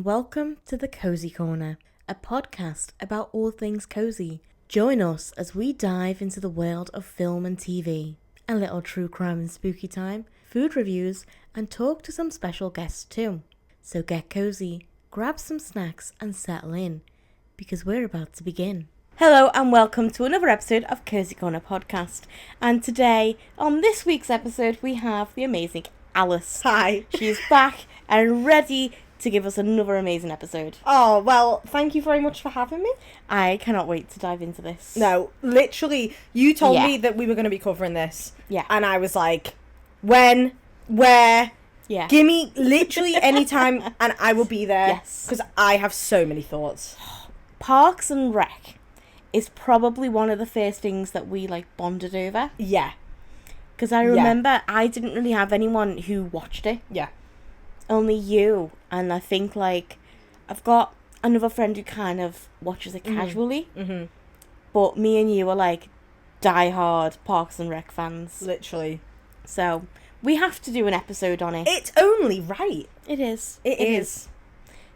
welcome to the Cosy Corner, a podcast about all things cozy. Join us as we dive into the world of film and TV, a little true crime and spooky time, food reviews, and talk to some special guests too. So get cozy, grab some snacks and settle in, because we're about to begin. Hello and welcome to another episode of Cosy Corner Podcast. And today, on this week's episode, we have the amazing Alice. Hi. She's back and ready to give us another amazing episode. Oh, well, thank you very much for having me. I cannot wait to dive into this. No, literally, you told me that we were going to be covering this. Yeah. And I was like, when, where, give me literally any time and I will be there. Yes. Because I have so many thoughts. Parks and Rec is probably one of the first things that we bonded over. Yeah. Because I remember I didn't really have anyone who watched it. Yeah. Only you. And I think I've got another friend who kind of watches it casually. Mm-hmm. But me and you are die-hard Parks and Rec fans. Literally. So we have to do an episode on it. It's only right. It is. It is.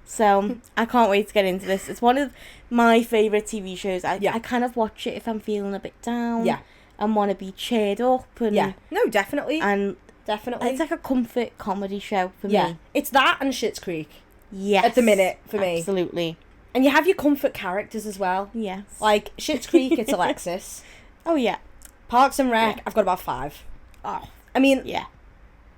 So I can't wait to get into this. It's one of my favourite TV shows. I kind of watch it if I'm feeling a bit down. Yeah. And want to be cheered up. And, yeah. No, definitely. And definitely. it's like a comfort comedy show for me. Yeah. It's that and Schitt's Creek. Yes. At the minute, for me. Absolutely. And you have your comfort characters as well. Yes. Like, Schitt's Creek, it's Alexis. Oh, yeah. Parks and Rec, I've got about 5. Oh. I mean, yeah.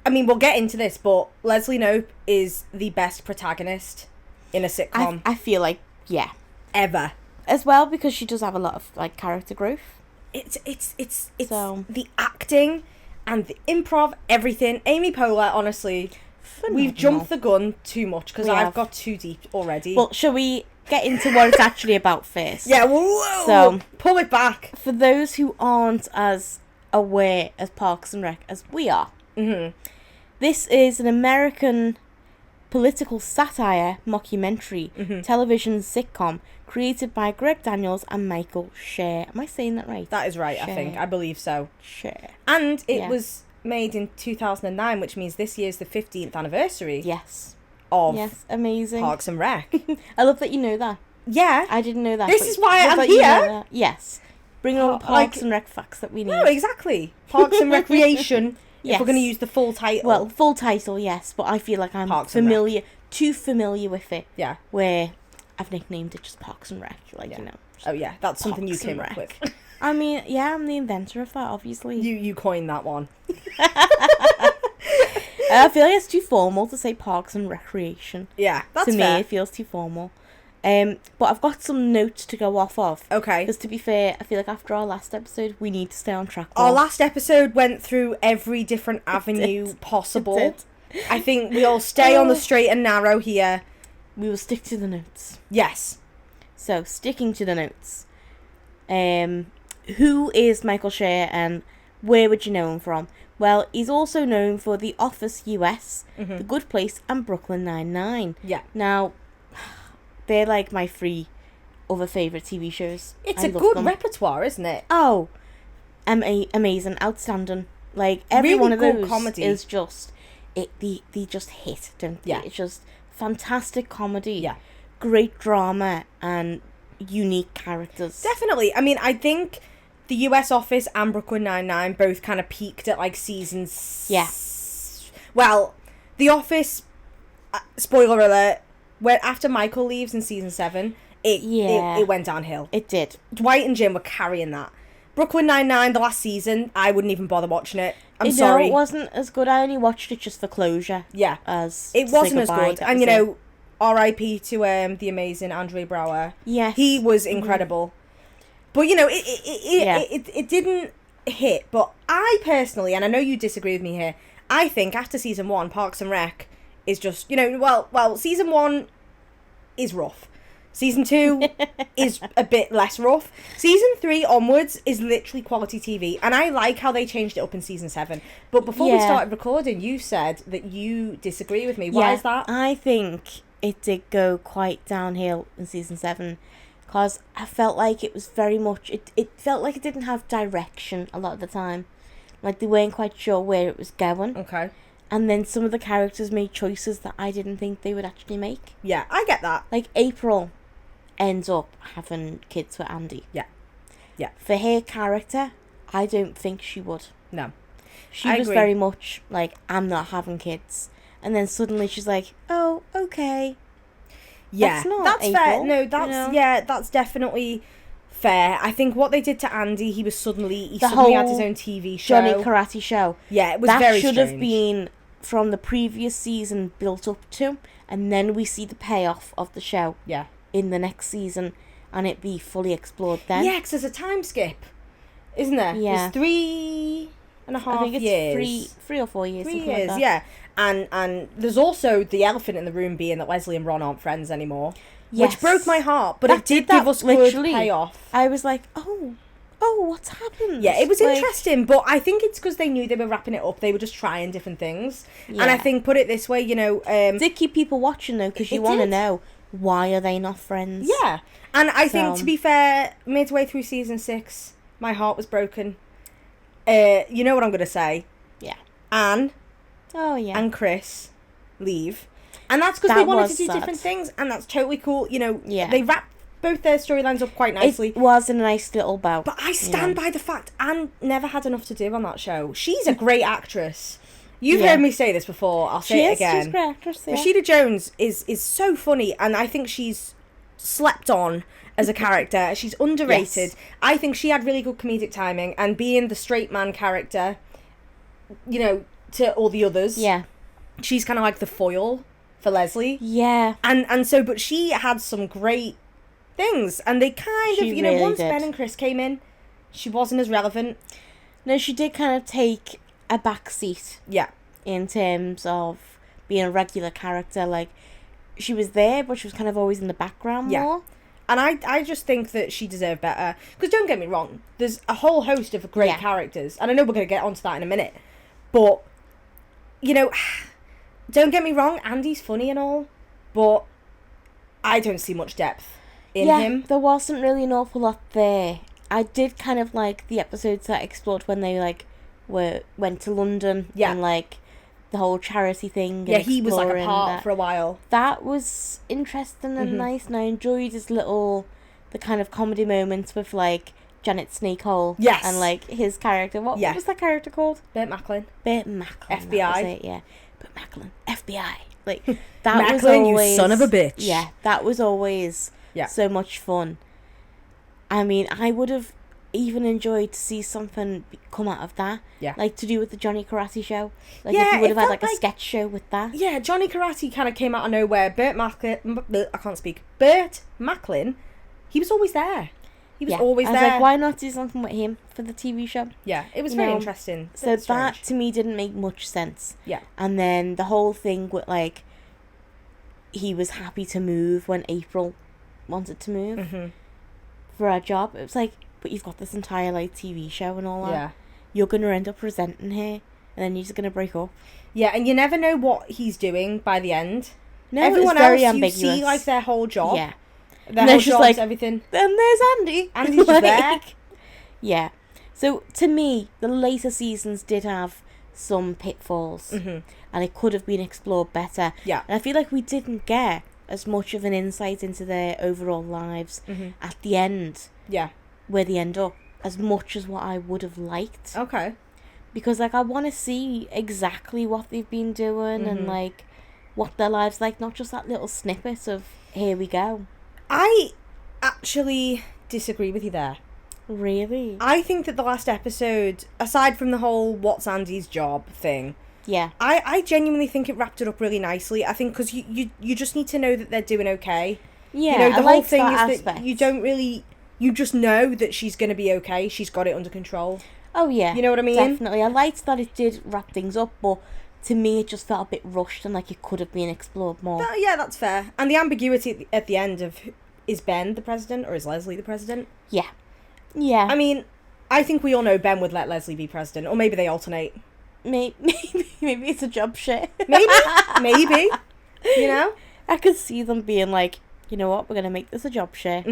We'll get into this, but Leslie Knope is the best protagonist in a sitcom. I feel yeah. Ever. As well, because she does have a lot of, character growth. It's So. the acting and the improv, everything. Amy Poehler, honestly, Phenomenal. We've jumped the gun too much because I've have. got too deep already. Well, shall we get into what it's actually about first? Yeah, whoa, So, pull it back. For those who aren't as aware as Parks and Rec as we are, this is an American political satire mockumentary television sitcom created by Greg Daniels and Michael Schur. Am I saying that right? That is right, Schur. I think. I believe so. Schur. And it was made in 2009, which means this year's the 15th anniversary. Yes. Of amazing. Parks and Rec. I love that you know that. Yeah. I didn't know that. This is why I'm here. Yes. Bring all the Parks and Rec facts that we need. No, exactly. Parks and Recreation. Yes. If we're going to use the full title. Well, full title, yes, but I feel like I'm too familiar with it. Yeah. Where I've nicknamed it just Parks and Rec, Oh yeah, that's something you Parks came and up Rec. with. I mean, yeah, I'm the inventor of that, obviously. You coined that one. I feel like it's too formal to say Parks and Recreation. Yeah, that's to fair. me, it feels too formal. But I've got some notes to go off of. Okay. Because to be fair, I feel like after our last episode, we need to stay on track. Our last episode went through every different avenue possible. I think we all stay on the straight and narrow here. We will stick to the notes. Yes. So, sticking to the notes. Who is Michael Schur and where would you know him from? Well, he's also known for The Office US, The Good Place, and Brooklyn Nine-Nine. Yeah. Now, they're my 3 other favourite TV shows. It's I a love good them. repertoire, isn't it? Oh, amazing, outstanding. Every really one of good those comedy. is just, they just hit, don't they? Yeah. It's just fantastic comedy. Yeah. Great drama and unique characters. Definitely. I think the US Office and Brooklyn Nine-Nine both kind of peaked at season... Yeah. Well, The Office, spoiler alert, after Michael leaves in season 7, it went downhill. It did. Dwight and Jim were carrying that. Brooklyn Nine-Nine, the last season, I wouldn't even bother watching it. I'm sorry. It wasn't as good. I only watched it just for closure. Yeah. It wasn't as good. And, R.I.P. to the amazing Andre Braugher. Yes. He was incredible. But, it didn't hit. But I personally, and I know you disagree with me here, I think after season 1, Parks and Rec is just, season 1 is rough. Season 2 is a bit less rough. Season 3 onwards is literally quality TV. And I like how they changed it up in season 7. But before we started recording, you said that you disagree with me. Why is that? I think it did go quite downhill in season 7. Because I felt like it was very much... It felt like it didn't have direction a lot of the time. They weren't quite sure where it was going. Okay. And then some of the characters made choices that I didn't think they would actually make. Yeah, I get that. Like, April ends up having kids with Andy. Yeah. Yeah. For her character, I don't think she would. No. She was very much like, I'm not having kids. And then suddenly she's like, oh, okay. Yeah, that's fair. No, that's definitely fair. I think what they did to Andy, he suddenly had his own TV show. Johnny Karate show. Yeah, it was very strange. That should have been from the previous season built up to, and then we see the payoff of the show. Yeah. In the next season, and it be fully explored then. Yeah, because there's a time skip, isn't there? Yeah. There's 3.5 I think years. It's 3 or 4 years. 3 years, like yeah. And there's also the elephant in the room being that Leslie and Ron aren't friends anymore. Yes. Which broke my heart, but it did give us good payoff. I was like, oh, what's happened? Yeah, it was interesting, but I think it's because they knew they were wrapping it up. They were just trying different things. Yeah. And I think, put it this way, it did keep people watching, though, because you want to know, why are they not friends? Yeah. And I think, to be fair, midway through season 6, my heart was broken. You know what I'm going to say? Yeah. Anne and Chris leave. And that's because they wanted to do different things, and that's totally cool. They wrapped both their storylines up quite nicely. It was a nice little bow. But I stand by the fact Anne never had enough to do on that show. She's a great actress. You've heard me say this before. I'll say it again. She's a great actress, yeah. Rashida Jones is so funny, and I think she's slept on as a character. She's underrated. Yes. I think she had really good comedic timing, and being the straight man character, to all the others. Yeah. She's kind of like the foil for Leslie. Yeah. And so, but she had some great things, and they kind of, really once did. Ben and Chris came in, she wasn't as relevant. No, she did kind of take a back seat. Yeah. In terms of being a regular character, like, she was there, but she was kind of always in the background more. And I just think that she deserved better. Because don't get me wrong, there's a whole host of great characters, and I know we're going to get onto that in a minute, but, don't get me wrong, Andy's funny and all, but I don't see much depth in him. There wasn't really an awful lot there. I did kind of like the episodes that explored when they, like, went to London and, like, the whole charity thing. Yeah, he was like a part for a while. That was interesting and nice, and I enjoyed the kind of comedy moments with, like, Janet Snakehole. Yes. And, like, his character. What was that character called? Burt Macklin. FBI. That was it, yeah. Burt Macklin. FBI. Like, that Macklin, was always... you son of a bitch. Yeah, that was always so much fun. I mean, I would have even enjoyed to see something come out of that. Yeah. Like, to do with the Johnny Karate show. Like, if you would have had, like, a sketch show with that. Yeah, Johnny Karate kind of came out of nowhere. Burt Macklin, he was always there. He was always there. I was like, why not do something with him for the TV show? Yeah, it was very interesting. So that, to me, didn't make much sense. Yeah. And then the whole thing with, like, he was happy to move when April wanted to move for a job. It was like, but you've got this entire, like, TV show and all that. Yeah. You're going to end up resenting her, and then you're just going to break up. Yeah, and you never know what he's doing by the end. No, everyone it's very else, ambiguous. You see, like, their whole job. Yeah. Their whole job's like, everything. Then there's Andy. Andy's just there. Yeah. So, to me, the later seasons did have some pitfalls. And it could have been explored better. Yeah. And I feel like we didn't get as much of an insight into their overall lives at the end. Yeah. Where they end up, as much as what I would have liked. Okay. Because, like, I want to see exactly what they've been doing and, like, what their lives like, not just that little snippet of, here we go. I actually disagree with you there. Really? I think that the last episode, aside from the whole what's Andy's job thing, I genuinely think it wrapped it up really nicely. I think because you just need to know that they're doing okay. Yeah, the whole thing is that you don't really... You just know that she's going to be okay. She's got it under control. Oh, yeah. You know what I mean? Definitely. I liked that it did wrap things up, but to me it just felt a bit rushed and like it could have been explored more. Yeah, that's fair. And the ambiguity at the end of, is Ben the president or is Leslie the president? Yeah. Yeah. I mean, I think we all know Ben would let Leslie be president, or maybe they alternate. Maybe it's a job share. Maybe. You know? I could see them being like, you know what, we're going to make this a job share.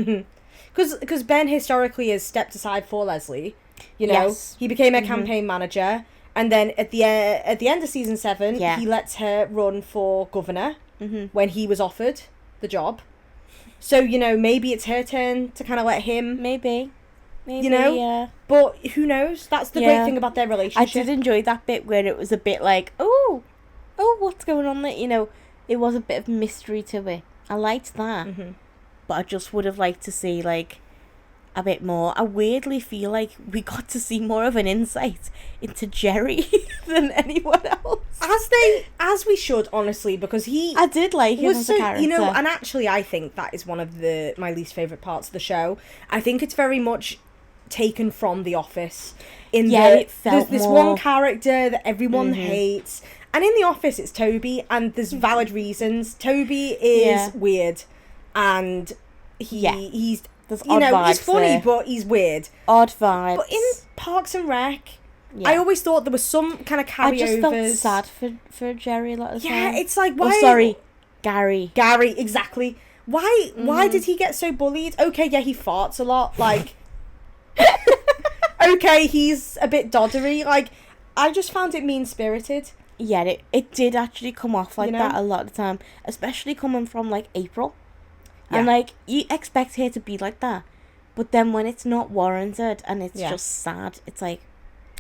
Because Ben historically has stepped aside for Leslie. You know, he became a campaign manager, And then at the end of season 7, he lets her run for governor when he was offered the job. So, you know, maybe it's her turn to kind of let him... Maybe, you know? yeah. But who knows? That's the great thing about their relationship. I did enjoy that bit where it was a bit like, oh, what's going on there? You know, it was a bit of mystery to it. I liked that. But I just would have liked to see, like, a bit more. I weirdly feel like we got to see more of an insight into Jerry than anyone else. As we should, honestly, because I did like him as a character. You know, and actually I think that is one of my least favourite parts of the show. I think it's very much taken from The Office. It felt there's this more... one character that everyone hates. And in The Office, it's Toby, and there's valid reasons. Toby is weird, and he's... You know, he's funny, but he's weird. Odd vibes. But in Parks and Rec, I always thought there was some kind of carryovers. I just felt sad for Jerry a lot of the time. Yeah, it's like, why... Oh, sorry, Gary. Gary, exactly. Why did he get so bullied? Okay, yeah, he farts a lot. Like, okay, he's a bit doddery. Like, I just found it mean-spirited. Yeah, it did actually come off like that a lot of the time. Especially coming from, like, April. Yeah. And, like, you expect her to be like that. But then when it's not warranted and it's just sad, it's like,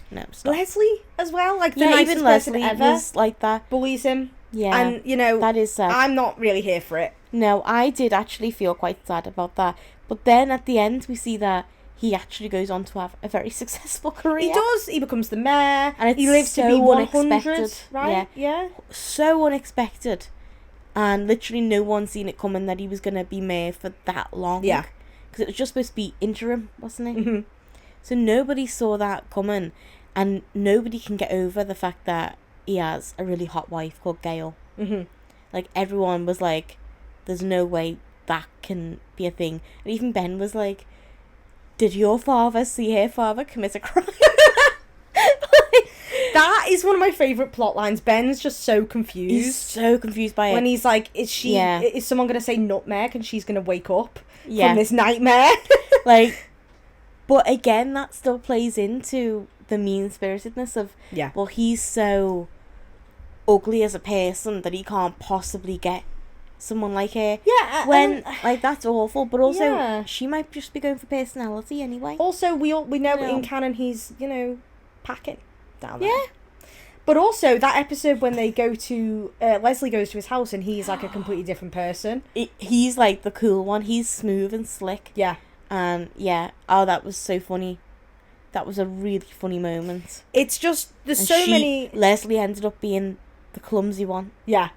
no, stop. Leslie as well, like, the nicest even person Leslie ever was like that. Bullies him. Yeah. And, you know, that is sad. I'm not really here for it. No, I did actually feel quite sad about that. But then at the end, we see that he actually goes on to have a very successful career. He does. He becomes the mayor. And he lives so to be 100, unexpected. right? Yeah. So unexpected. And literally no one seen it coming that he was going to be mayor for that long. Yeah. Because it was just supposed to be interim, wasn't it? So nobody saw that coming. And nobody can get over the fact that he has a really hot wife called Gail. Like, everyone was like, there's no way that can be a thing. And even Ben was like, did your father see her father commit a crime? That is one of my favourite plot lines. Ben's just so confused. He's so confused by it. When he's like, is someone going to say nutmeg and she's going to wake up from this nightmare? Like, but again, that still plays into the mean-spiritedness of, well, he's so ugly as a person that he can't possibly get someone like her. Yeah. When, like, that's awful, but also, she might just be going for personality anyway. Also, we know in canon he's, you know, packing down there. Yeah. But also, that episode when they go to... Leslie goes to his house and he's, like, a completely different person. He's, like, the cool one. He's smooth and slick. Yeah. And, oh, that was so funny. That was a really funny moment. It's just... There's so many... Leslie ended up being the clumsy one. Yeah.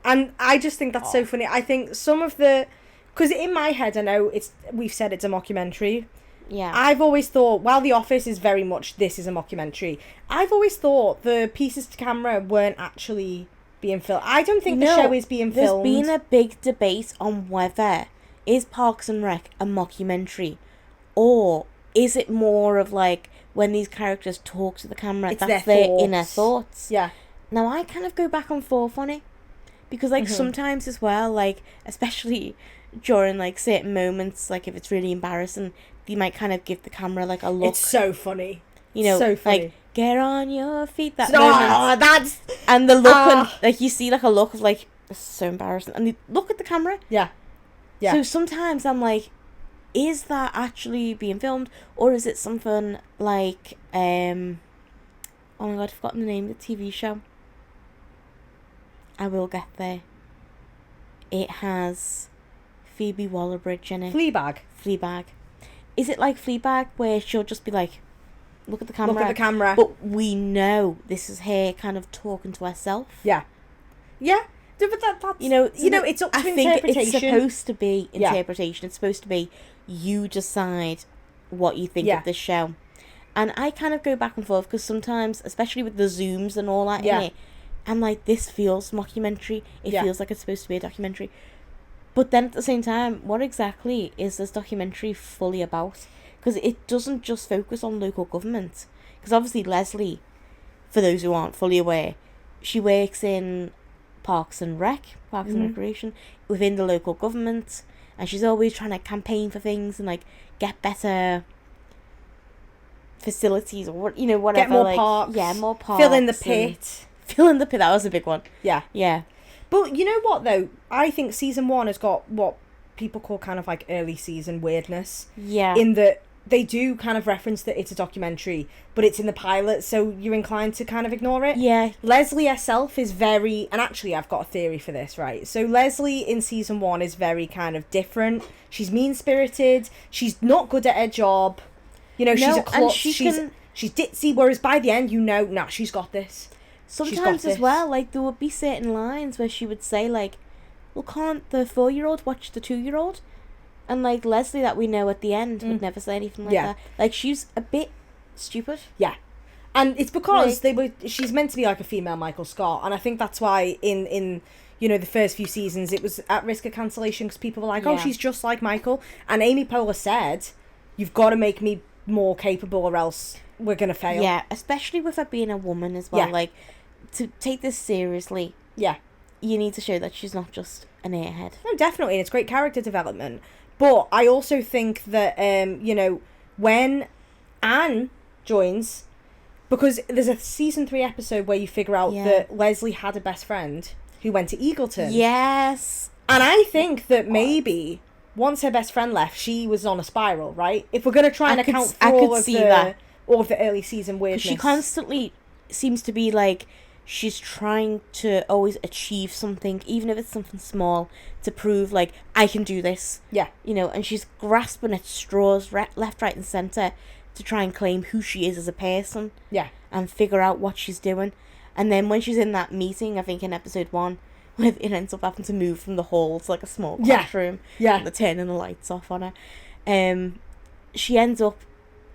And I just think that's so funny. I think some of the... Because in my head, I know we've said it's a mockumentary. Yeah. I've always thought, while The Office is very much, this is a mockumentary, I've always thought the pieces to camera weren't actually being filmed. I don't think the show is being filmed. There's been a big debate on whether is Parks and Rec a mockumentary, or is it more of like when these characters talk to the camera, that's their inner thoughts. Yeah. Now I kind of go back and forth on it, because like sometimes as well, like especially during like certain moments, like if it's really embarrassing, you might kind of give the camera like a look. It's so funny. You know, so funny. Like, get on your feet. That moment. That's... And the look, and, like, you see like a look of like, this is so embarrassing. And you look at the camera. Yeah. Yeah. So sometimes I'm like, is that actually being filmed? Or is it something like, oh my God, I've forgotten the name of the TV show. I will get there. It has Phoebe Waller-Bridge in it. Fleabag. Is it like Fleabag, where she'll just be like, look at the camera? But we know this is her kind of talking to herself. Yeah. Yeah. But that's... it's up to interpretation. I think it's supposed to be interpretation. Yeah. It's supposed to be, you decide what you think of this show. And I kind of go back and forth, because sometimes, especially with the zooms and all that in it, I'm like, this feels mockumentary. It feels like it's supposed to be a documentary. But then at the same time, what exactly is this documentary fully about? Because it doesn't just focus on local government. Because obviously Leslie, for those who aren't fully aware, she works in Parks and Recreation, within the local government. And she's always trying to campaign for things and like get better facilities or whatever. Get more parks. Yeah, more parks. Fill in the pit. Fill in the pit. That was a big one. Yeah. Yeah. But you know what, though? I think season 1 has got what people call kind of like early season weirdness. Yeah. In that they do kind of reference that it's a documentary, but it's in the pilot, so you're inclined to kind of ignore it. Yeah. Leslie herself is very... And actually, I've got a theory for this, right? So Leslie in season 1 is very kind of different. She's mean-spirited. She's not good at her job. She's a klutz. She's ditzy, whereas by the end, nah, she's got this. Sometimes as well, like, there would be certain lines where she would say, like, well, can't the 4-year-old watch the 2-year-old? And, like, Leslie that we know at the end would never say anything like that. Like, she's a bit stupid. Yeah. And it's because she's meant to be, like, a female Michael Scott, and I think that's why in the first few seasons it was at risk of cancellation because people were like, oh, she's just like Michael. And Amy Poehler said, you've got to make me more capable or else we're going to fail. Yeah, especially with her being a woman as well. Yeah. Like, to take this seriously, you need to show that she's not just an airhead. No, definitely, and it's great character development. But I also think that, when Anne joins, because there's a season 3 episode where you figure out that Leslie had a best friend who went to Eagleton. Yes. And I think that maybe once her best friend left, she was on a spiral, right? If we're going to try and account for all of the early season weirdness. She constantly seems to be like, she's trying to always achieve something, even if it's something small, to prove, like, I can do this. Yeah. And she's grasping at straws left, right and centre to try and claim who she is as a person. Yeah. And figure out what she's doing. And then when she's in that meeting, I think in episode 1, where it ends up having to move from the hall to, like, a small classroom. Yeah. And they're turning the lights off on her. She ends up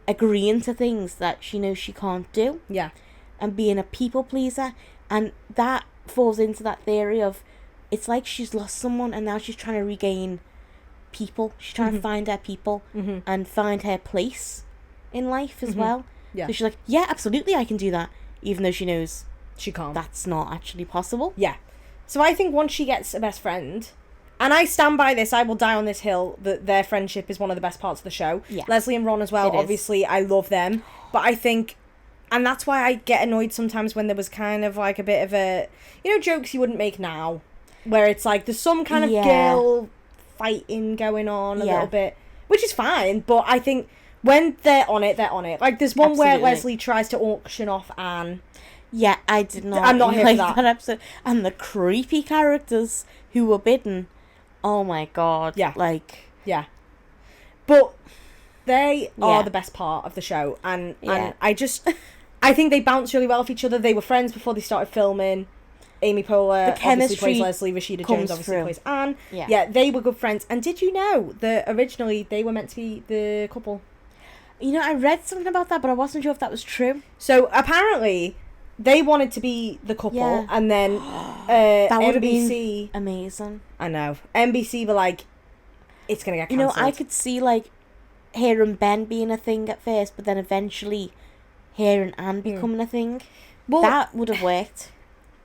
agreeing to things that she knows she can't do. Yeah. And being a people pleaser, and that falls into that theory of it's like she's lost someone and now she's trying to regain people. She's trying to find her people and find her place in life as well. Yeah. So she's like, yeah, absolutely, I can do that, even though she knows she can't. That's not actually possible. Yeah. So I think once she gets a best friend, and I stand by this, I will die on this hill, that their friendship is one of the best parts of the show. Yeah. Leslie and Ron as well, obviously, I love them, but I think. And that's why I get annoyed sometimes when there was kind of like a bit of a... jokes you wouldn't make now. Where it's like, there's some kind of girl fighting going on a little bit. Which is fine, but I think when they're on it, they're on it. Like, there's one where Leslie tries to auction off Anne. Yeah, I did not. I'm not here for that episode. And the creepy characters who were bidden. Oh my god. Yeah. Like... Yeah. But they are the best part of the show. And I think they bounce really well off each other. They were friends before they started filming. Amy Poehler obviously plays Leslie. Rashida Jones obviously plays Anne. Yeah, they were good friends. And did you know that originally they were meant to be the couple? I read something about that, but I wasn't sure if that was true. So apparently they wanted to be the couple, and then that would have NBC... been amazing. I know. NBC were like, it's going to get cancelled. I could see, like, her and Ben being a thing at first, but then eventually her and Anne becoming a thing. Well, that would have worked.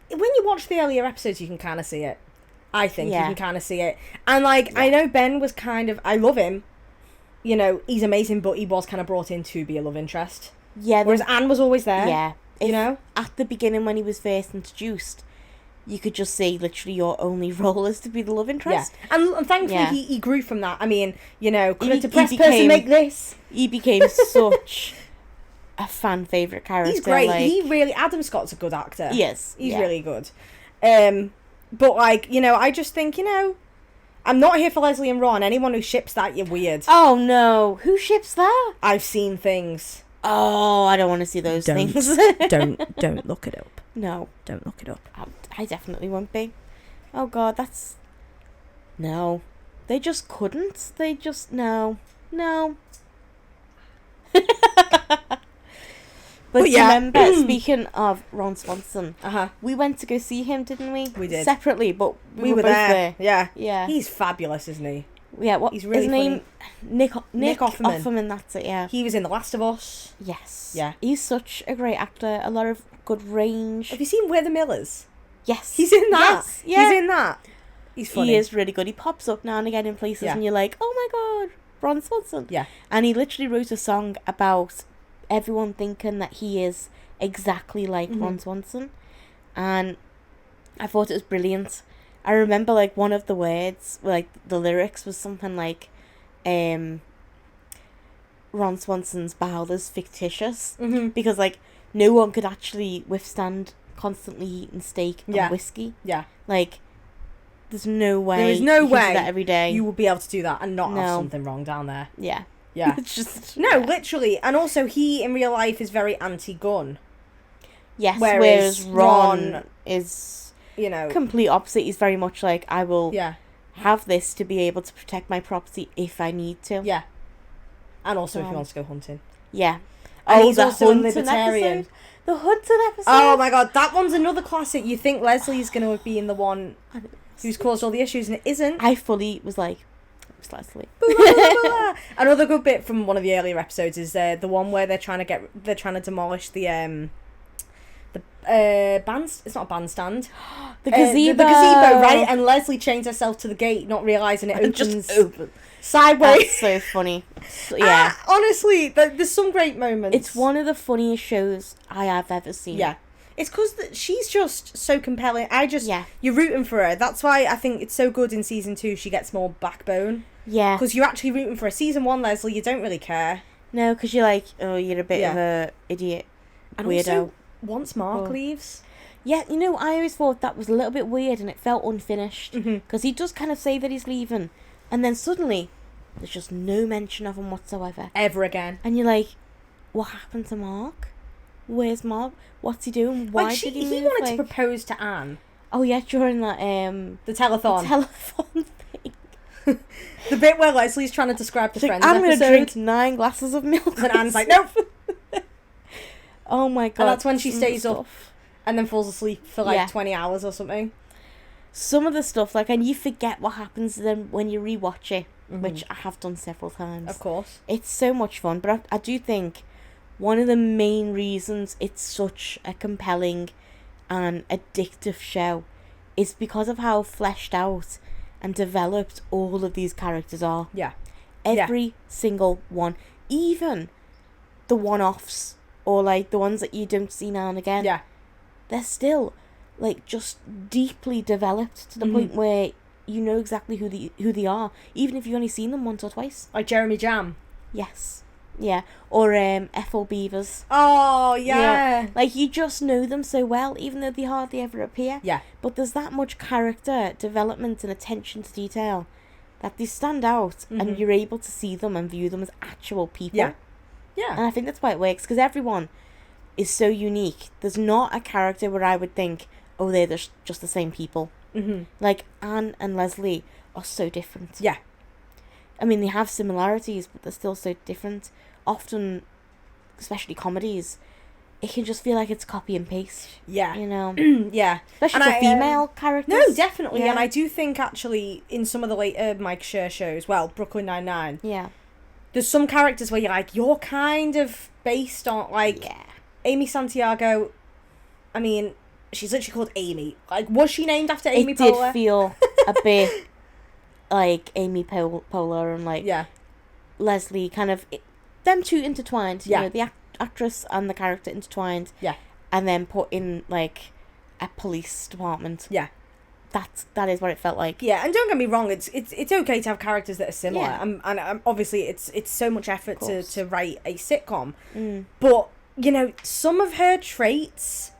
When you watch the earlier episodes, you can kind of see it. I think you can kind of see it. And, like, I know Ben was kind of... I love him. He's amazing, but he was kind of brought in to be a love interest. Yeah. Whereas Anne was always there. Yeah. At the beginning when he was first introduced, you could just say literally your only role is to be the love interest. Yeah. And thankfully he grew from that. I mean, could a depressed person make this? He became such a fan favourite character. He's great. Adam Scott's a good actor. Yes. He's really good. But, like, I just think, I'm not here for Leslie and Ron. Anyone who ships that, you're weird. Oh, no. Who ships that? I've seen things. Oh, I don't want to see those things. Don't look it up. No. Don't look it up. I definitely won't be. Oh, God, that's... No. They just couldn't. They just... No. But remember, speaking of Ron Swanson, we went to go see him, didn't we? We did. Separately, but we were both there. Yeah. He's fabulous, isn't he? Yeah, what? He's really his name? Nick Offerman. Offerman, that's it, yeah. He was in The Last of Us. Yes. Yeah. He's such a great actor. A lot of good range. Have you seen We're the Millers? Yes. He's in that. Yes. Yeah. He's in that. He's funny. He is really good. He pops up now and again in places and you're like, oh my God, Ron Swanson. Yeah. And he literally wrote a song about everyone thinking that he is exactly like Ron Swanson, and I thought it was brilliant. I remember like one of the words, like the lyrics was something like, Ron Swanson's bowel is fictitious, because like no one could actually withstand constantly eating steak and whiskey. Yeah. Like, there's no way. There is no you way can do that every day. you will be able to do that and not have something wrong down there. Yeah. Yeah. It's just literally. And also, he in real life is very anti-gun. Yes. Whereas Ron is, you know, complete opposite. He's very much like, I will have this to be able to protect my property if I need to. Yeah. And also if he wants to go hunting. Yeah. And he's also a libertarian. Episode. The hunting episode. Oh my god, that one's another classic. You think Leslie's going to be in the one who's caused all the issues, and it isn't. I fully was like, it's Leslie. Another good bit from one of the earlier episodes is the one where they're trying to demolish the band. It's not a bandstand. The gazebo. The gazebo, right? And Leslie chains herself to the gate, not realising it opens just open sideways. That's so funny. Yeah. Honestly, there's some great moments. It's one of the funniest shows I have ever seen. Yeah. It's because she's just so compelling. Yeah. You're rooting for her. That's why I think it's so good in season 2 she gets more backbone. Yeah. Because you're actually rooting for her. Season 1, Leslie, you don't really care. No, because you're like, oh, you're a bit of a idiot, and weirdo. Also, once Mark leaves... Yeah, you know, I always thought that was a little bit weird and it felt unfinished. Because he does kind of say that he's leaving. And then suddenly, there's just no mention of him whatsoever. Ever again. And you're like, what happened to Mark? Where's Mark? What's he doing? Why did he leave? He wanted to propose to Anne. Oh, yeah, during that, the telethon. The telethon thing. The bit where Leslie's trying to describe the Friends I'm episode. going to drink 9 glasses of milk. And Anne's like, nope. Oh, my God. And that's when she stays up. And then falls asleep for 20 hours or something. Some of the stuff, and you forget what happens to them when you rewatch it, which I have done several times. Of course. It's so much fun, but I do think one of the main reasons it's such a compelling and addictive show is because of how fleshed out and developed all of these characters are. Yeah. Every single one. Even the one-offs, or the ones that you don't see now and again. Yeah. They're still just deeply developed to the point where you know exactly who they are, even if you've only seen them once or twice. Like Jeremy Jam. Yes. Yeah. Or Ethel Beavers. Oh, yeah. You just know them so well, even though they hardly ever appear. Yeah. But there's that much character development and attention to detail that they stand out, and you're able to see them and view them as actual people. Yeah. Yeah. And I think that's why it works, because everyone is so unique. There's not a character where I would think, oh, they're just the same people. Anne and Leslie are so different. Yeah. I mean, they have similarities, but they're still so different. Often, especially comedies, it can just feel like it's copy and paste. Yeah. You know? Yeah. Especially for female characters. No, definitely. Yeah. And I do think, actually, in some of the later Mike Schur shows, Brooklyn Nine-Nine, yeah, there's some characters where you're kind of based on, Amy Santiago, I mean, she's literally called Amy. Was she named after Amy Poehler? It did feel a bit like Amy Poehler and Leslie, kind of them two intertwined. You know, the actress and the character intertwined. Yeah. And then put in a police department. Yeah. That is what it felt like. Yeah, and don't get me wrong, it's okay to have characters that are similar, Yeah. and obviously it's so much effort to write a sitcom, but some of her traits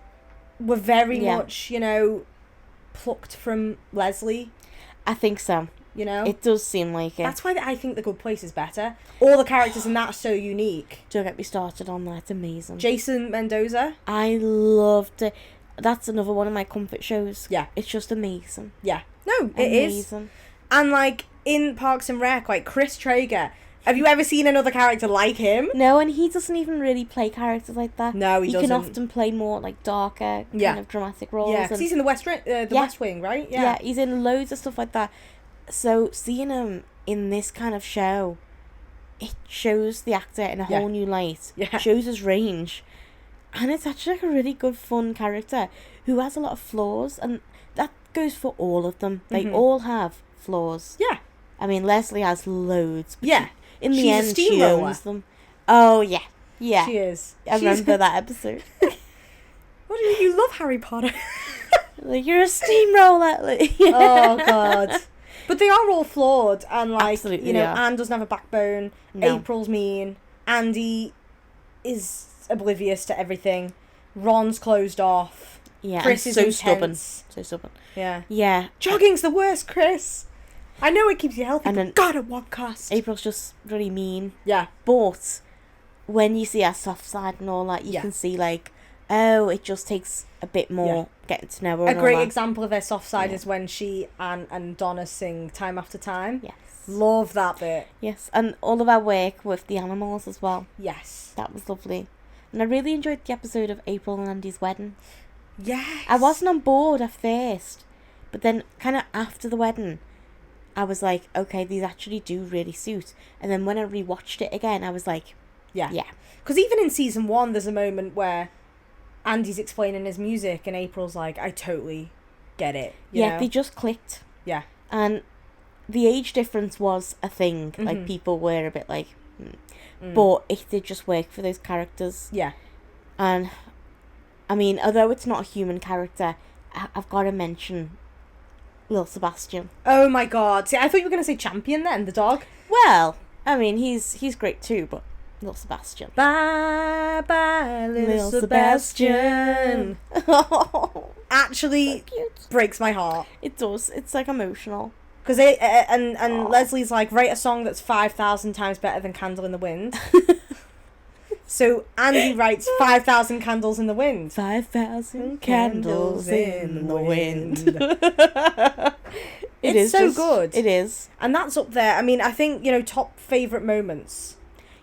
were very much plucked from Leslie. I think so. It does seem like it. That's why I think The Good Place is better. All the characters in that are so unique. Don't get me started on that. It's amazing. Jason Mendoza. I loved it. That's another one of my comfort shows. Yeah. It's just amazing. Yeah. No, it is. And in Parks and Rec, Chris Traeger. Have you ever seen another character like him? No, and he doesn't even really play characters like that. No, he doesn't. He can often play more darker, kind of dramatic roles. Yeah, because he's in the West Wing, right? Yeah. Yeah, he's in loads of stuff like that. So seeing him in this kind of show, it shows the actor in a whole new light. Yeah. Shows his range. And it's actually a really good, fun character who has a lot of flaws, and that goes for all of them. They all have flaws. Yeah. I mean, Leslie has loads. Yeah. In the end, she owns them. Oh, yeah. Yeah. She is. I remember that episode. What do you love Harry Potter? Like, you're a steamroller. Like, Oh, God. But they are all flawed, and, like, absolutely, you know, yeah. Anne doesn't have a backbone, No. April's mean, Andy is oblivious to everything, Ron's closed off, Yeah, Chris is so intense. stubborn. So stubborn. Yeah. Yeah. Jogging's the worst, Chris. I know it keeps you healthy, And but then God, at what cost? April's just really mean. Yeah. But when you see her soft side and all that, you can see, like, oh, it just takes a bit more getting to know her. A and all great that. example of her soft side is when she and Donna sing Time After Time. Yes. Love that bit. Yes, and all of our work with the animals as well. Yes. That was lovely. And I really enjoyed the episode of April and Andy's wedding. Yes. I wasn't on board at first, but then kind of after the wedding, I was like, okay, these actually do really suit. And then when I rewatched it again, I was like, yeah. Because even in season 1, there's a moment where Andy's explaining his music and April's like, I totally get it. You know? They just clicked. Yeah. And the age difference was a thing. Mm-hmm. Like, people were a bit like, but it did just work for those characters. Yeah. And, I mean, although it's not a human character, I've got to mention Lil Sebastian. Oh my God. See, I thought you were going to say Champion then, the dog. Well, I mean, he's great too, but Lil Sebastian. Bye bye, little Sebastian. Actually, So cute. breaks my heart. It does. It's, like, emotional. Because Leslie's like, write a song that's 5,000 times better than Candle in the Wind. So Andy writes 5,000 Candles in the Wind. 5,000 candles in the wind. It's so good. It is. And that's up there. I mean, I think, you know, top favourite moments.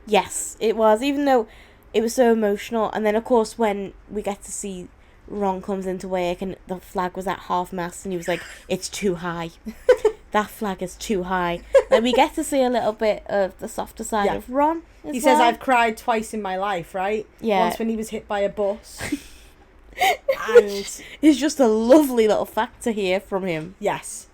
Yes, it was. Even though it was so emotional. And then, of course, when we get to see Ron comes into work and the flag was at half-mast and he was like, it's too high. That flag is too high. Like, we get to see a little bit of the softer side of Ron as He well. says, I've cried twice in my life, right? Yeah. Once when he was hit by a bus. And it's just a lovely little fact to hear from him. yes.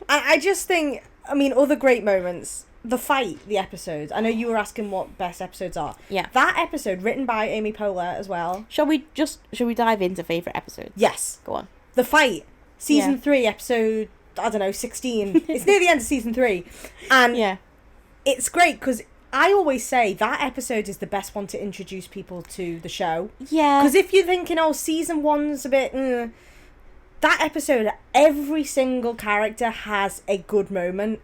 And I just think, I mean, other great moments. The fight, the episode. I know you were asking what best episodes are. Yeah. That episode, written by Amy Poehler as well. Shall we dive into favourite episodes? Yes. Go on. The fight. Season Yeah. 3, episode, I don't know, 16. It's near the end of season 3. And it's great because I always say that episode is the best one to introduce people to the show. Yeah. Because if you're thinking, oh, season 1's a bit... that episode, every single character has a good moment.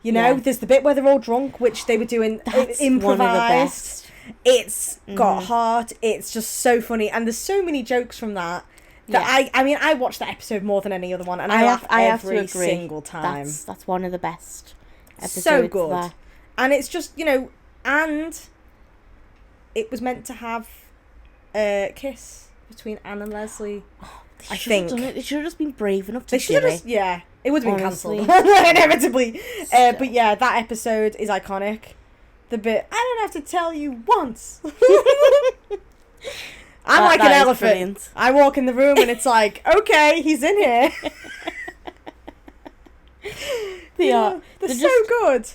You know, there's the bit where they're all drunk, which they were doing improvised. One of the best. It's got heart. It's just so funny. And there's so many jokes from that. I mean, I watched that episode more than any other one, and I laugh every single time. That's one of the best episodes. So good. There. And it's just, you know, and it was meant to have a kiss between Anne and Leslie. I think. They should have just been brave enough to They should do have, it. it would have been Honestly. cancelled inevitably. But yeah, that episode is iconic. The bit, I don't have to tell you once. I'm like an elephant. Brilliant. I walk in the room and it's like, okay, he's in here. They're so good.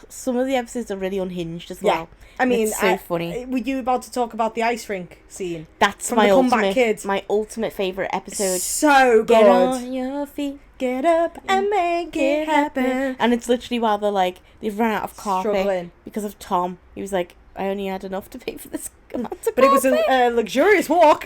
Some of the episodes are really unhinged as well. I mean, it's so funny. Were you about to talk about the ice rink scene? That's from my the Comeback ultimate Kid. My ultimate favourite episode. So good. Get on your feet. Get up and make it happen. And it's literally while they've run out of carpet Struggling. because of Tom. He was like, I only had enough to pay for this amount of But it was carpet. a luxurious walk.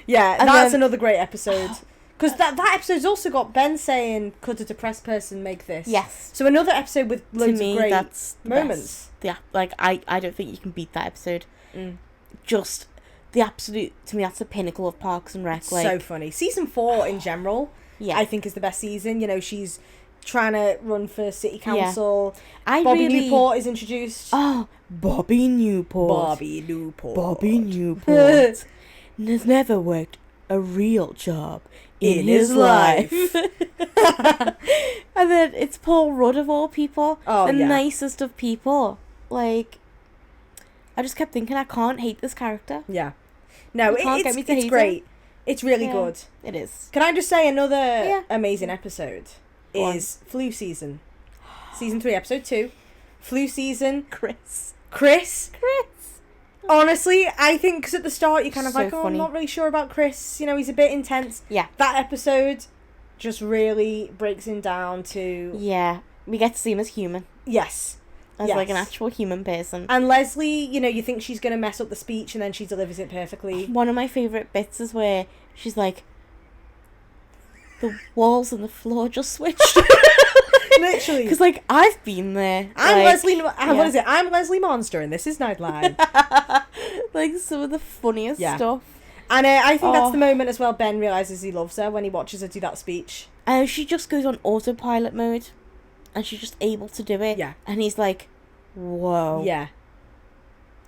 Yeah, And that's then- another great episode. Because that episode's also got Ben saying, could a depressed person make this? Yes. So another episode with loads to me, of great that's the moments. best. Yeah, I don't think you can beat that episode. Mm. Just the absolute, to me, that's the pinnacle of Parks and Rec. Like, So funny. Season 4 in general, I think is the best season. You know, she's trying to run for city council. Bobby Newport is introduced. Oh, Bobby Newport. Bobby Newport has never worked a real job in his life. And then it's Paul Rudd of all people. Oh, the yeah. nicest of people. Like, I just kept thinking, I can't hate this character. Yeah. No, You can't get me to it's hate great. him. It's really Yeah. good. It is. Can I just say another amazing episode Go on. is Flu Season. Season 3, episode 2. Flu Season. Chris. Honestly, I think because at the start you're kind of So like, funny. I'm not really sure about Chris. You know, he's a bit intense. Yeah. That episode just really breaks him down to... Yeah. We get to see him as human. Yes. As like an actual human person. And Leslie, you know, you think she's going to mess up the speech and then she delivers it perfectly. One of my favourite bits is where she's like, the walls and the floor just switched. Literally. Because, like, I've been there. I'm like, Leslie... What is it? I'm Leslie Monster and this is Nightline. Like, some of the funniest stuff. And I think that's the moment as well Ben realises he loves her when he watches her do that speech. She just goes on autopilot mode. And she's just able to do it. Yeah. And he's like, whoa. Yeah.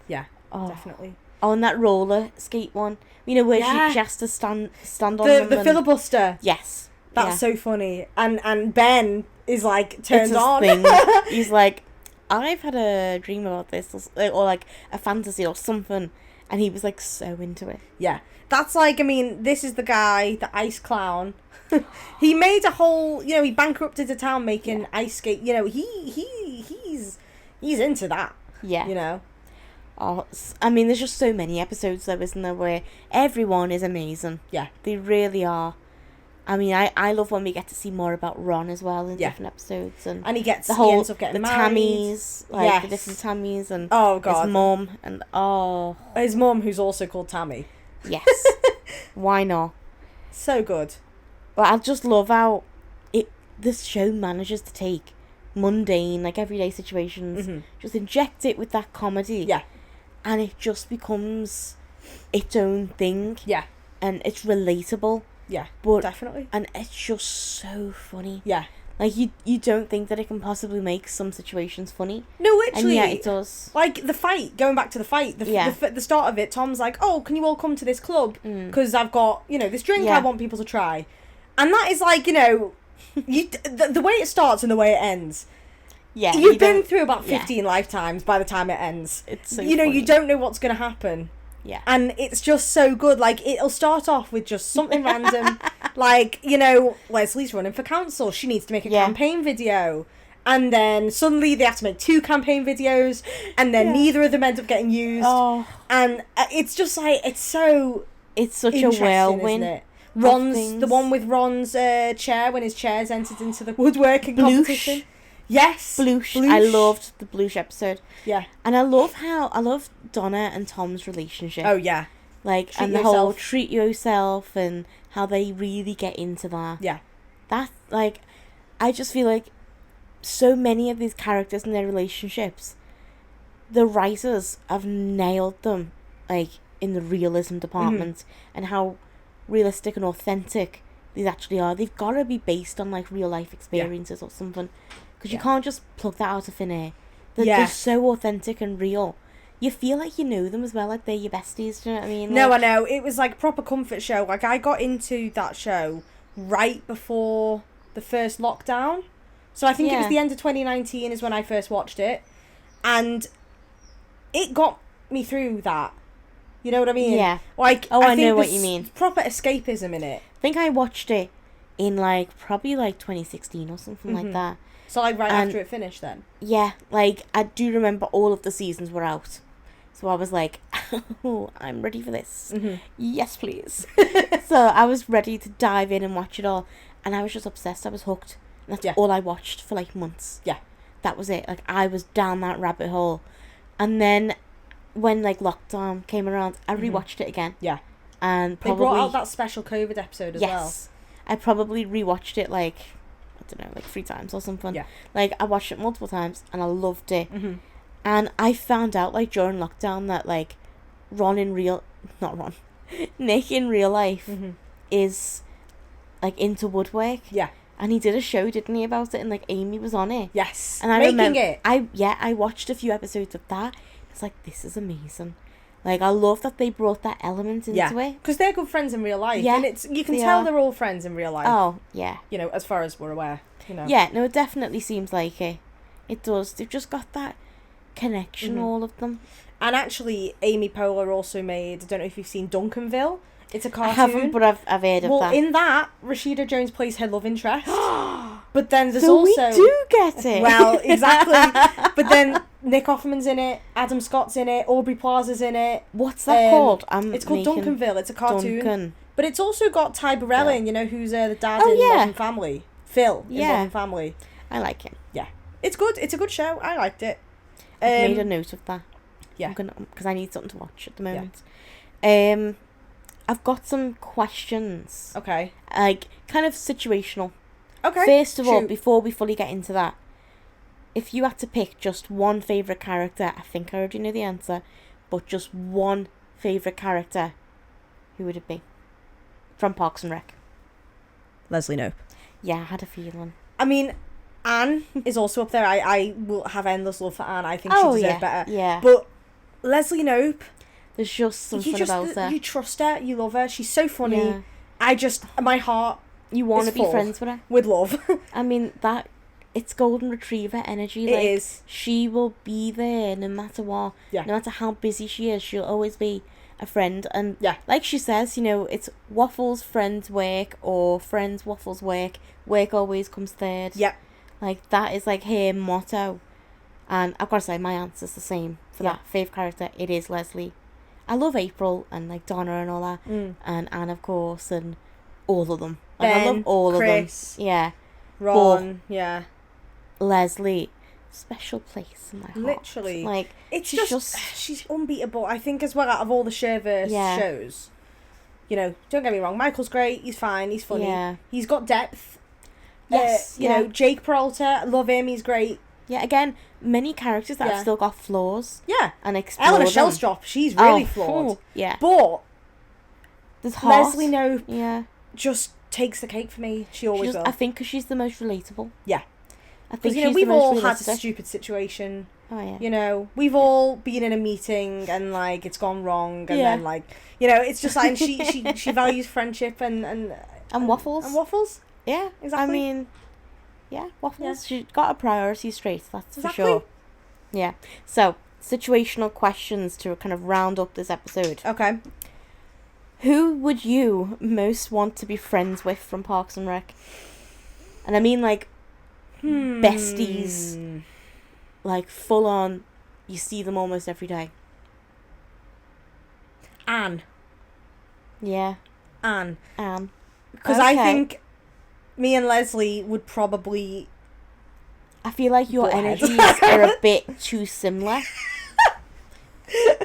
Yeah, definitely. Oh, and that roller skate one. You know, where she has to stand on them. The filibuster. Yes. That's so funny. And Ben is like turned on. Thing. He's like, I've had a dream about this, or like a fantasy or something, and he was like so into it. Yeah, that's like, I mean, this is the guy, the ice clown. He made a whole, you know, he bankrupted a town making ice skate. You know, he's into that. Yeah, you know. Oh, I mean, there's just so many episodes though, isn't there, where everyone is amazing. Yeah, they really are. I mean, I love when we get to see more about Ron as well in different episodes, and he ends up getting married. Tammys, like the different Tammys, and his mum, and his mum, who's also called Tammy. Yes, why not? So good. But I just love how this show manages to take mundane, like everyday situations, just inject it with that comedy. Yeah, and it just becomes its own thing. Yeah, and it's relatable. Yeah, but definitely. And it's just so funny. Yeah. Like, you don't think that it can possibly make some situations funny. No, literally. And yeah, it does. Like, the fight, going back to the fight, the start of it, Tom's like, oh, can you all come to this club? Because I've got, you know, this drink I want people to try. And that is like, you know, the way it starts and the way it ends. Yeah. You've been through about 15 lifetimes by the time it ends. It's so you know, funny. You don't know what's going to happen. Yeah. And it's just so good. Like, it'll start off with just something random. Like, you know, Leslie's running for council. She needs to make a campaign video. And then suddenly they have to make 2 campaign videos. And then neither of them end up getting used. Oh. And it's just like, it's such a whirlwind. Isn't it? Ron's, the one with Ron's chair, when his chair's entered into the woodworking competition. Yes. Bloosh. I loved the Bloosh episode. Yeah. And I love Donna and Tom's relationship. Oh, yeah. Like, treat and the yourself. whole treat yourself and how they really get into that. Yeah. That, like, I just feel like so many of these characters and their relationships, the writers have nailed them, like, in the realism department and how realistic and authentic these actually are. They've got to be based on, like, real life experiences or something. Because you can't just plug that out of thin air. They're so authentic and real. You feel like you know them as well, like they're your besties, do you know what I mean? No, I know. It was like a proper comfort show. Like, I got into that show right before the first lockdown. So I think it was the end of 2019 is when I first watched it. And it got me through that. You know what I mean? Yeah. Like, I know what you mean. Proper escapism in it. I think I watched it in, like, probably, like, 2016 or something like that. So, like, after it finished then? Yeah, like, I do remember all of the seasons were out. So I was like, oh, I'm ready for this. Yes, please. So I was ready to dive in and watch it all. And I was just obsessed. I was hooked. And that's all I watched for, like, months. Yeah. That was it. Like, I was down that rabbit hole. And then when, like, lockdown came around, I rewatched it again. Yeah. And probably... They brought out that special COVID episode as well. Yes. I probably rewatched it, like... I don't know, like 3 times or something. Yeah. Like, I watched it multiple times and I loved it. And I found out, like, during lockdown that, like, Nick in real life is, like, into woodwork. Yeah. And he did a show, didn't he, about it? And, like, Amy was on it. Yes. And I Making it. I watched a few episodes of that. It's like, this is amazing. Like, I love that they brought that element into it. Because they're good friends in real life. Yeah, and you can tell they're all friends in real life. Oh, yeah. You know, as far as we're aware. You know. Yeah, no, it definitely seems like it. It does. They've just got that connection, all of them. And actually, Amy Poehler also made, I don't know if you've seen Duncanville. It's a cartoon. I haven't, but I've heard of that. Well, in that, Rashida Jones plays her love interest. But then there's so also... we do get it. Well, exactly. But then Nick Offerman's in it. Adam Scott's in it. Aubrey Plaza's in it. What's that called? It's called Duncanville. It's a cartoon. Duncan. But it's also got Ty Burrell in, you know, who's the dad in Modern Family. Phil in Modern Family. I like him. Yeah. It's good. It's a good show. I liked it. I've made a note of that. Yeah. Because I need something to watch at the moment. Yeah. I've got some questions. Okay. Like, kind of situational. Okay. First of all, before we fully get into that, if you had to pick just one favourite character, I think I already know the answer, but just one favourite character, who would it be? From Parks and Rec. Leslie Knope. Yeah, I had a feeling. I mean, Anne is also up there. I will have endless love for Anne. I think she deserved better. Yeah. But Leslie Knope, there's just something about her. You trust her. You love her. She's so funny. Yeah. My heart You want to be friends with her? With love. I mean, it's golden retriever energy. It is. She will be there no matter what. Yeah. No matter how busy she is, she'll always be a friend. And like she says, you know, it's waffles, friends, work, or friends, waffles, work. Work always comes third. Yeah. Like, that is like her motto. And I've got to say, my answer's the same for that favourite character. It is Leslie. I love April and like Donna and all that. And Anne, of course, and all of them. Like, Ben, I love all Chris, of them. Yeah. Ron, yeah. Leslie, special place in my heart. Literally. Like, it's just she's unbeatable. I think as well, out of all the Cherverse shows. You know, don't get me wrong, Michael's great, he's fine, he's funny. Yeah. He's got depth. Yes. You know, Jake Peralta, love him, he's great. Yeah, again, many characters that have still got flaws. Yeah. And explore Eleanor them. Shellstrop, she's really flawed. Yeah. But there's heart. Leslie Knope just takes the cake for me. She always will. I think because she's the most relatable. Yeah. I think you know, she's we've the most all realistic. had a stupid situation. Oh, yeah. You know, we've all been in a meeting and, like, it's gone wrong. And then, like, you know, it's just like, and she values friendship and waffles. And waffles. Yeah, exactly. I mean, yeah, waffles. Yeah. She got her priorities straight, that's exactly. for sure. Yeah. So, situational questions to kind of round up this episode. Okay. Who would you most want to be friends with from Parks and Rec? And I mean, like, besties. Like, full on, you see them almost every day. Anne. Yeah. Anne. Because Okay. I think me and Leslie would probably... I feel like your energies are a bit too similar.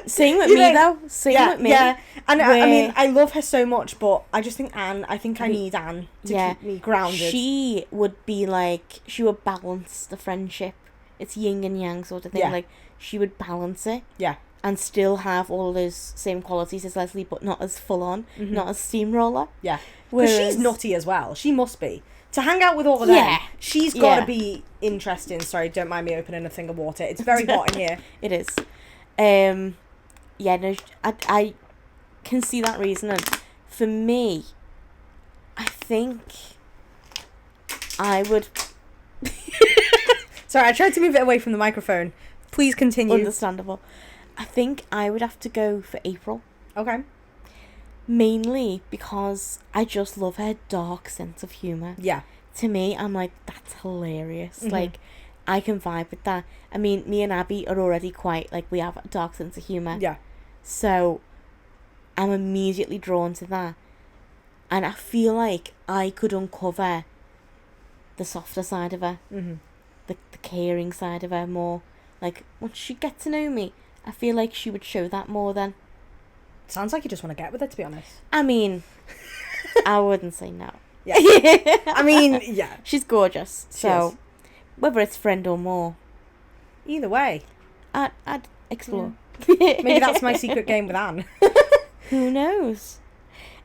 Same with me, though. Same with me. Yeah, and I mean, I love her so much, but I just think Anne, I need Anne to keep me grounded. She would be like, she would balance the friendship. It's yin and yang sort of thing. Yeah. Like, she would balance it. Yeah. And still have all those same qualities as Leslie, but not as full on, not as steamroller. Yeah. Because she's nutty as well. She must be. To hang out with all of them, she's got to be interesting. Sorry, don't mind me opening a thing of water. It's very hot in here. It is. Yeah, no, I can see that reasoning. For me, I think I would... Sorry, I tried to move it away from the microphone. Please continue. Understandable. I think I would have to go for April. Okay. Mainly because I just love her dark sense of humour. Yeah. To me, I'm like, that's hilarious. Like, I can vibe with that. I mean, me and Abby are already quite, like, we have a dark sense of humour. Yeah. So, I'm immediately drawn to that. And I feel like I could uncover the softer side of her. The caring side of her more. Like, once she gets to know me, I feel like she would show that more then. Sounds like you just want to get with her, to be honest. I mean, I wouldn't say no. Yeah. I mean, yeah. She's gorgeous. So, whether it's friend or more. Either way. I'd explore. Maybe that's my secret game with Anne. Who knows?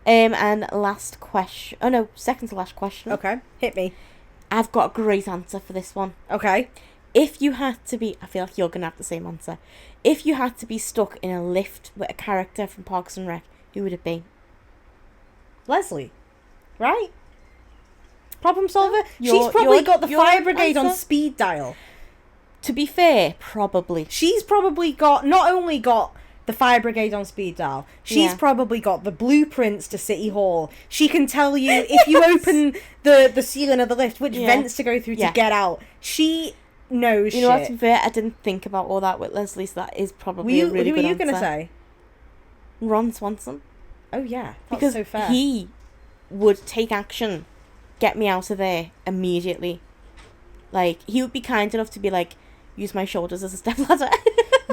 And last question. Oh no, second to last question. Okay, hit me. I've got a great answer for this one. Okay. If you had to be... I feel like you're going to have the same answer. If you had to be stuck in a lift with a character from Parks and Rec, who would it be? Leslie. Right? Problem solver? Your- She's probably your- got the your fire brigade on answer? speed dial. To be fair, probably. She's probably got... Not only got the fire brigade on speed dial, she's probably got the blueprints to City Hall. She can tell you if you open the ceiling of the lift which vents to go through to get out. She knows You know what, to be fair, I didn't think about all that with Leslie, so that is probably a really good answer. Who were you going to say? Ron Swanson. Oh, yeah. That's because so fair. He would take action, get me out of there immediately. Like, he would be kind enough to be like, use my shoulders as a stepladder.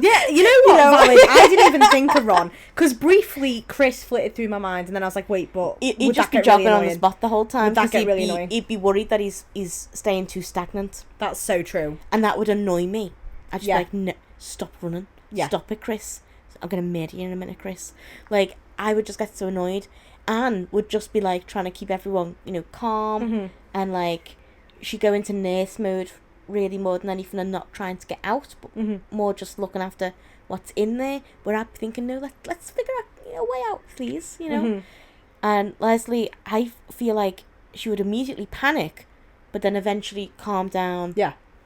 Yeah, you know what, Valid? I didn't even think of Ron. Because briefly, Chris flitted through my mind, and then I was like, wait, but he'd just be jogging on the spot the whole time. Would that get really annoying? He'd be worried that he's staying too stagnant. That's so true. And that would annoy me. I'd just be like, no, stop running. Yeah. Stop it, Chris. I'm going to murder you in a minute, Chris. Like, I would just get so annoyed. Anne would just be, like, trying to keep everyone, calm. And, like, she'd go into nurse mode really more than anything and not trying to get out, but more just looking after what's in there, where I'd be thinking, no, let's figure out a way out, please, And Leslie, I feel like she would immediately panic, but then eventually calm down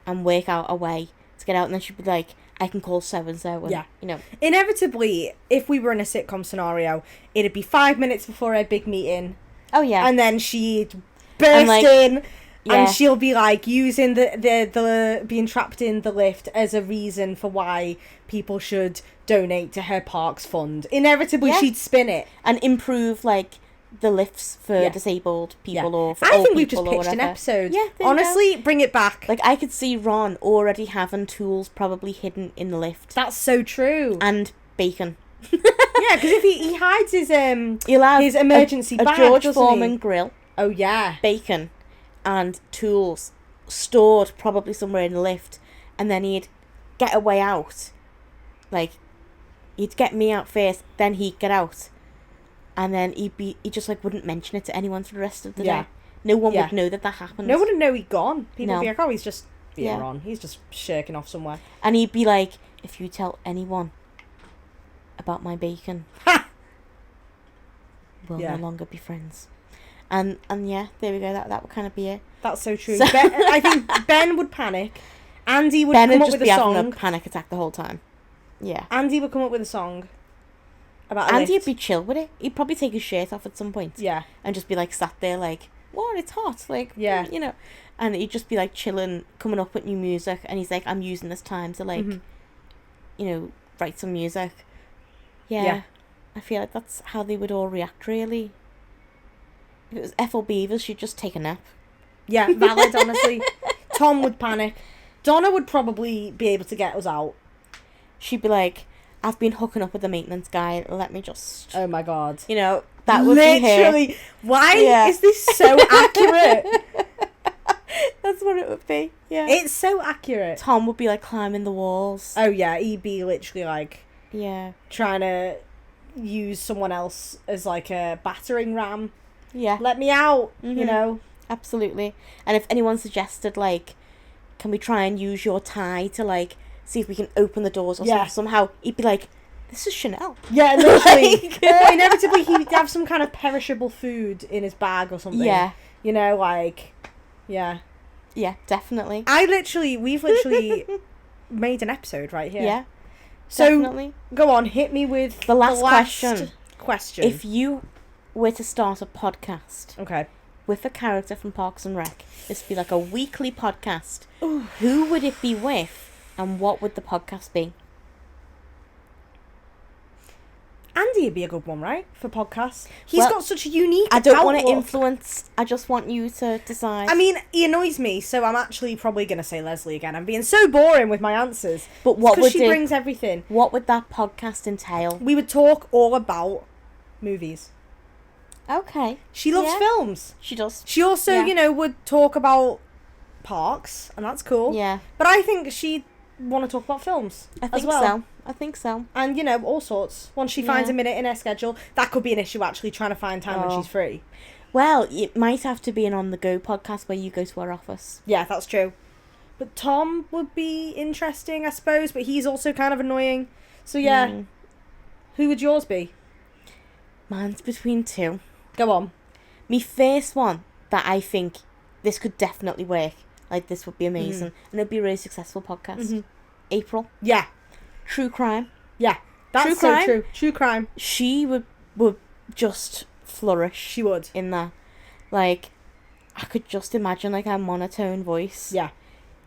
and work out a way to get out, and then she'd be like, I can call so-and-so, and, Inevitably, if we were in a sitcom scenario, it'd be 5 minutes before a big meeting. Oh, yeah. And then she'd burst in, and she'll be like using the being trapped in the lift as a reason for why people should donate to her parks fund. Inevitably, she'd spin it and improve like the lifts for disabled people or for I old think we've just people pitched an episode. Yeah, honestly, bring it back. Like, I could see Ron already having tools probably hidden in the lift. That's so true. And bacon. Yeah, because if he hides his he'll have his emergency bag, a George Foreman grill. Oh yeah, bacon. And tools stored probably somewhere in the lift, and then he'd get a way out. Like, he'd get me out first, then he'd get out, and then he just like wouldn't mention it to anyone for the rest of the day. No one would know that happened. No one would know he'd gone. People would be like, oh, he's just on. He's just shirking off somewhere. And he'd be like, if you tell anyone about my bacon, we'll no longer be friends. And yeah, there we go. That would kind of be it. That's so true. I think Ben would panic. Andy would come up with a song. Having a panic attack the whole time. Yeah. Andy would come up with a song about Andy would be chill with it. He'd probably take his shirt off at some point. Yeah. And just be like sat there like, what? It's hot. Like, And he'd just be like chilling, coming up with new music. And he's like, I'm using this time to like, write some music. Yeah. I feel like that's how they would all react, really. If it was Ethel Beavers, she'd just take a nap. Yeah, valid, honestly. Tom would panic. Donna would probably be able to get us out. She'd be like, I've been hooking up with the maintenance guy, let me just... Oh my god. That would be her. Literally. Why is this so accurate? That's what it would be, yeah. It's so accurate. Tom would be like climbing the walls. Oh yeah, he'd be literally like... Yeah. Trying to use someone else as like a battering ram. Yeah. Let me out, Absolutely. And if anyone suggested, like, can we try and use your tie to, like, see if we can open the doors or something somehow, he'd be like, this is Chanel. Yeah, literally. Or inevitably he'd have some kind of perishable food in his bag or something. Yeah. Yeah, definitely. We've literally made an episode right here. Yeah. So, definitely. Go on, hit me with the last question. If you were to start a podcast... Okay. With a character from Parks and Rec, this would be like a weekly podcast. Ooh. Who would it be with, and what would the podcast be? Andy would be a good one, right? For podcasts. He's got such a unique I don't want to outlook. influence. I just want you to decide. I mean, he annoys me, so I'm actually probably going to say Leslie again. I'm being so boring with my answers. But what would she brings everything. What would that podcast entail? We would talk all about movies. Okay. She loves films. She does. She also, would talk about parks, and that's cool. Yeah. But I think she'd want to talk about films as well. I think so. And, all sorts. Once she finds a minute in her schedule, that could be an issue, actually, trying to find time when she's free. Well, it might have to be an on-the-go podcast where you go to her office. Yeah, that's true. But Tom would be interesting, I suppose, but he's also kind of annoying. So, yeah. Who would yours be? Mine's between two. Go on. Me first one that I think this could definitely work. Like, this would be amazing. And it'd be a really successful podcast. April. Yeah. True crime. Yeah. That's so true. True crime. She would just flourish. She would. In that. Like, I could just imagine, like, her monotone voice. Yeah.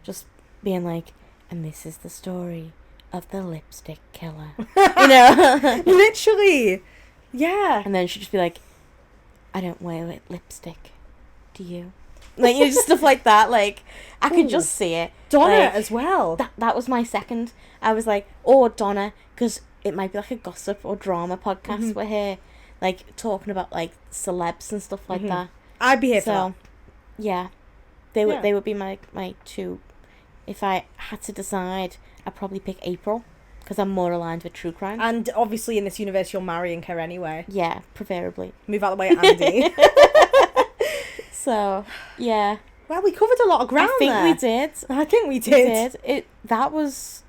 Just being like, and this is the story of the lipstick killer. You know? Literally. Yeah. And then she'd just be like, I don't wear lipstick. Do you? Like, you know, just stuff like that. Like, I could just see it. Donna like, as well. That was my second. I was like, oh, Donna, because it might be like a gossip or drama podcast with her, like, talking about, like, celebs and stuff like that. I'd be here for that. Yeah. They would be my two. If I had to decide, I'd probably pick April, because I'm more aligned with true crime. And obviously in this universe, you're marrying her anyway. Yeah, preferably. Move out of the way, Andy. So, yeah. Well, we covered a lot of ground there. I think we did. That was...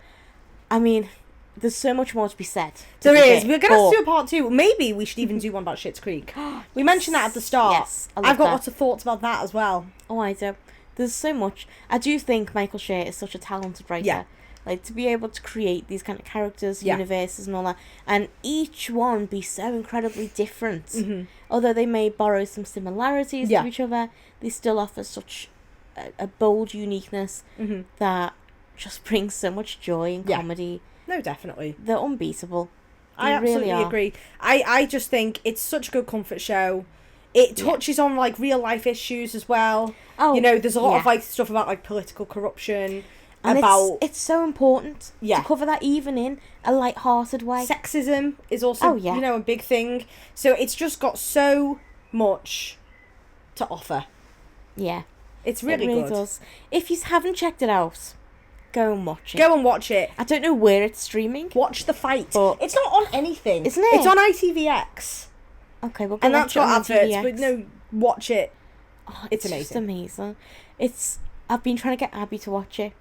I mean, there's so much more to be said. There is. We're going to have to do a part 2. Maybe we should even do one about Schitt's Creek. We mentioned that at the start. Yes, I've got lots of thoughts about that as well. Oh, I do. There's so much. I do think Michael Shea is such a talented writer. Yeah. Like, to be able to create these kind of characters, universes and all that, and each one be so incredibly different. Although they may borrow some similarities to each other, they still offer such a bold uniqueness that just brings so much joy and comedy. No, definitely. They're unbeatable. I absolutely agree. I just think it's such a good comfort show. It touches on, like, real life issues as well. Oh, you know, there's a lot of, like, stuff about, like, political corruption. And it's so important to cover that even in a light-hearted way. Sexism is also, you know, a big thing. So it's just got so much to offer. Yeah. It's really good. It really does. If you haven't checked it out, go and watch it. Go and watch it. I don't know where it's streaming. Watch The Fight. But it's not on anything. Isn't it? It's on ITVX. Okay, we'll go and that's got adverts, ITVX. but no, watch it. Oh, it's amazing. It's amazing. I've been trying to get Abby to watch it.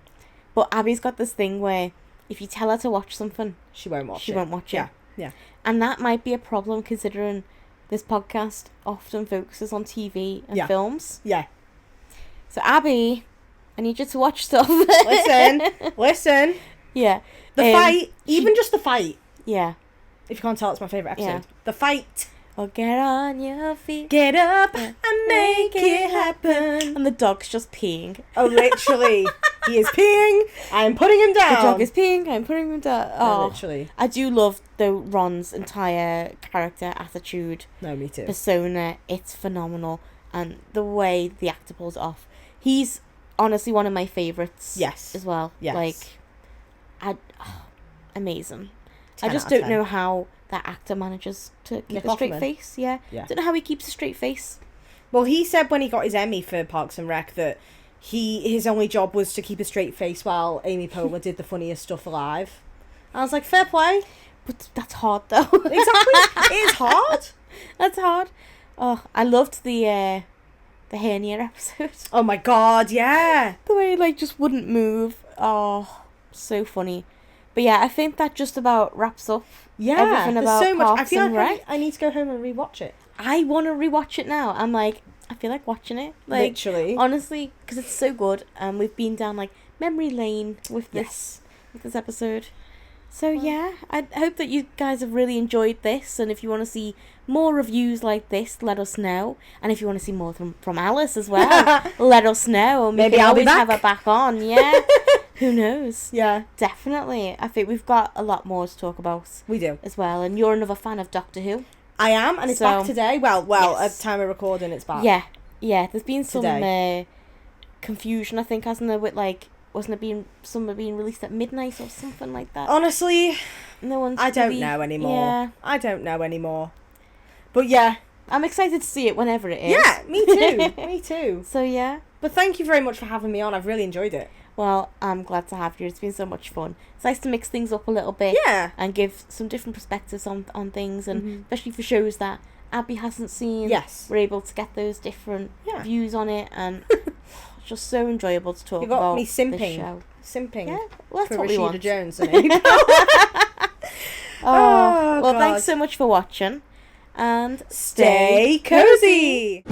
But Abby's got this thing where if you tell her to watch something, she won't watch it. She won't watch it. Yeah. And that might be a problem considering this podcast often focuses on TV and films. Yeah. So Abby, I need you to watch stuff. Listen. Yeah. The Fight, even just The Fight. Yeah. If you can't tell, it's my favourite episode. Yeah. The Fight. Or get on your feet. Get up and make it happen. And the dog's just peeing. Oh, literally. He is peeing. I'm putting him down. The dog is peeing. I'm putting him down. Oh, literally. I do love, though, Ron's entire character, attitude. No, me too. Persona. It's phenomenal. And the way the actor pulls it off. He's honestly one of my favourites. Yes. As well. Yes. Like, amazing. I just don't know how that actor manages to keep a straight face. Yeah. Don't know how he keeps a straight face. Well, he said when he got his Emmy for Parks and Rec that his only job was to keep a straight face while Amy Poehler did the funniest stuff alive. I was like, fair play. But that's hard, though. Exactly. It is hard. That's hard. Oh, I loved the hernia episode. Oh my god, yeah. The way it, just wouldn't move. Oh, so funny. But yeah, I think that just about wraps up everything about so much. Parks I feel and like Rec. I need to go home and rewatch it. I want to rewatch it now. I'm like, I feel like watching it. Like, literally. Honestly, because it's so good. We've been down, memory lane with this episode. So yeah, I hope that you guys have really enjoyed this. And if you want to see more reviews like this, let us know. And if you want to see more from Alice as well, let us know. And maybe I'll be back. Have her back on. Yeah. Who knows? Yeah. Definitely. I think we've got a lot more to talk about. We do. As well. And you're another fan of Doctor Who. I am, and it's back today. Well, at the time of recording, it's back. Yeah. Yeah. There's been some confusion, I think, hasn't there, with, wasn't it some being released at midnight or something like that? Honestly, no one's I don't know anymore. Yeah. I don't know anymore. But yeah. I'm excited to see it whenever it is. Yeah, me too. Me too. So yeah. But thank you very much for having me on. I've really enjoyed it. Well, I'm glad to have you. It's been so much fun. It's nice to mix things up a little bit. Yeah. And give some different perspectives on things, and especially for shows that Abby hasn't seen. Yes. We're able to get those different views on it, and it's just so enjoyable to talk about. You got me simping. This show. Simping. Yeah, well, that's for what Rashida we want. Jones. Well, thanks so much for watching, and stay cozy.